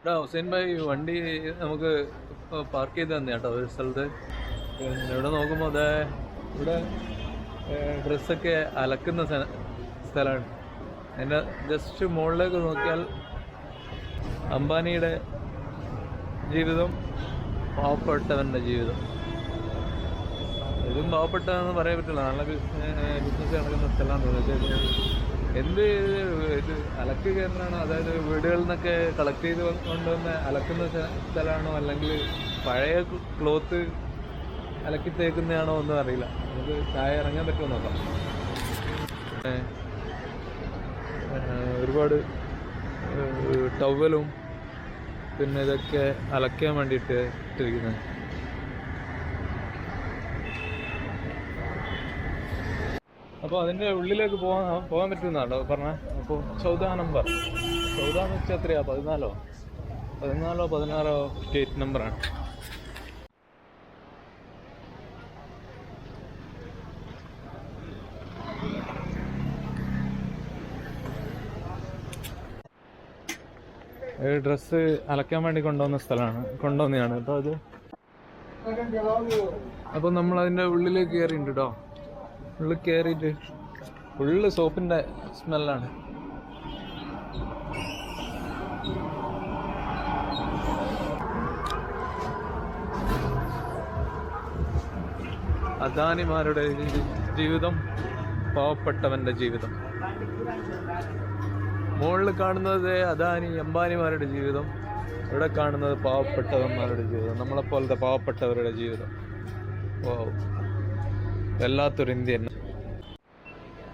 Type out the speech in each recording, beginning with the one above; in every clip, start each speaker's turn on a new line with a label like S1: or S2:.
S1: എടാ ഹുസൈൻ ഭായി വണ്ടി നമുക്ക് പാർക്ക് ചെയ്ത് തന്നെ കേട്ടോ ഒരു സ്ഥലത്ത്. ഇവിടെ നോക്കുമ്പോൾ അതെ ഇവിടെ ഡ്രസ്സൊക്കെ അലക്കുന്ന സ്ഥലമാണ്. എൻ്റെ ജസ്റ്റ് മുകളിലേക്ക് നോക്കിയാൽ അംബാനിയുടെ ജീവിതം, പാവപ്പെട്ടവൻ്റെ ജീവിതം. ഇതും പാവപ്പെട്ടതെന്ന് പറയാൻ പറ്റില്ല, നല്ല ബിസിനസ് നടക്കുന്ന സ്ഥലമാണ് തോന്നുന്നത്. എന്ത് ഇത് അലക്ക് കേന്ദ്രമാണോ, അതായത് വീടുകളിൽ നിന്നൊക്കെ കളക്ട് ചെയ്ത് കൊണ്ടുവന്ന് അലക്കുന്ന സ്ഥലമാണോ, അല്ലെങ്കിൽ പഴയ ക്ലോത്ത് അലക്കി തേക്കുന്നതാണോ ഒന്നും അറിയില്ല. നമുക്ക് താഴെ ഇറങ്ങാൻ പറ്റുമോ നോക്കാം. ഒരുപാട് ടവലും പിന്നെ ഇതൊക്കെ അലക്കാൻ വേണ്ടിയിട്ട് ഇട്ടിരിക്കുന്നത്. അപ്പോൾ അതിൻ്റെ ഉള്ളിലേക്ക് പോകാൻ പറ്റുമെന്നാണോ പറഞ്ഞത്. അപ്പോൾ 14 നമ്പർ, 14 എന്ന് വെച്ചാൽ എത്രയാ, 16 സ്റ്റേറ്റ് നമ്പറാണ്. ഡ്രസ്സ് അലക്കാൻ വേണ്ടി കൊണ്ടുവന്നതാണ് അപ്പോൾ അത്. അപ്പോൾ നമ്മൾ അതിൻ്റെ ഉള്ളിലേക്ക് കയറിയിട്ടുണ്ട് കേട്ടോ. ഉള്ളിൽ കയറിയിട്ട് ഫുള്ള് സോപ്പിൻ്റെ സ്മെല്ലാണ്. അദാനിമാരുടെ ജീവിതം, പാവപ്പെട്ടവൻ്റെ ജീവിതം. മുകളിൽ കാണുന്നത് അദാനി അംബാനിമാരുടെ ജീവിതം, ഇവിടെ കാണുന്നത് പാവപ്പെട്ടവന്മാരുടെ ജീവിതം, നമ്മളെപ്പോലത്തെ പാവപ്പെട്ടവരുടെ ജീവിതം. ഓ, വല്ലാത്തൊരു ഇന്ത്യൻ.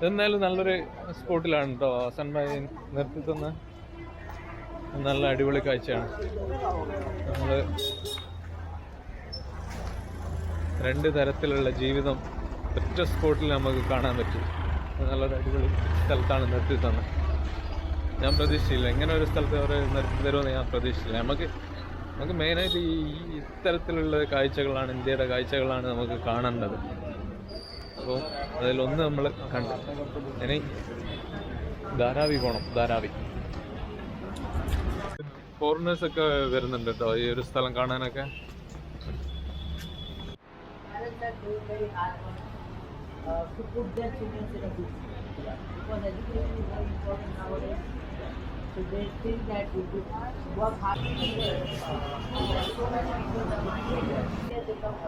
S1: എന്നാലും നല്ലൊരു സ്പോട്ടിലാണ് കേട്ടോ ഹസൻ ഭായി നിർത്തി തന്ന. നല്ല അടിപൊളി കാഴ്ചയാണ്. നമ്മൾ 2 തരത്തിലുള്ള ജീവിതം ഒറ്റ സ്പോട്ടിൽ നമുക്ക് കാണാൻ പറ്റും. നല്ലൊരു അടിപൊളി സ്ഥലത്താണ് നിർത്തി തന്നത്. ഞാൻ പ്രതീക്ഷിച്ചില്ല ഇങ്ങനെ ഒരു സ്ഥലത്ത് അവർ നിർത്തി തരുമെന്ന് ഞാൻ പ്രതീക്ഷിച്ചില്ല. നമുക്ക് മെയിനായിട്ട് ഇത്തരത്തിലുള്ള കാഴ്ചകളാണ്, ഇന്ത്യയുടെ കാഴ്ചകളാണ് നമുക്ക് കാണേണ്ടത്. അപ്പോൾ അതിലൊന്ന് നമ്മൾ കണ്ടു. ഇനി ധാരാവി പോകണം. ധാരാവി ഫോറിനേഴ്സൊക്കെ വരുന്നുണ്ട് കേട്ടോ ഈ ഒരു സ്ഥലം കാണാനൊക്കെ.
S2: So they think that we could work hard. They come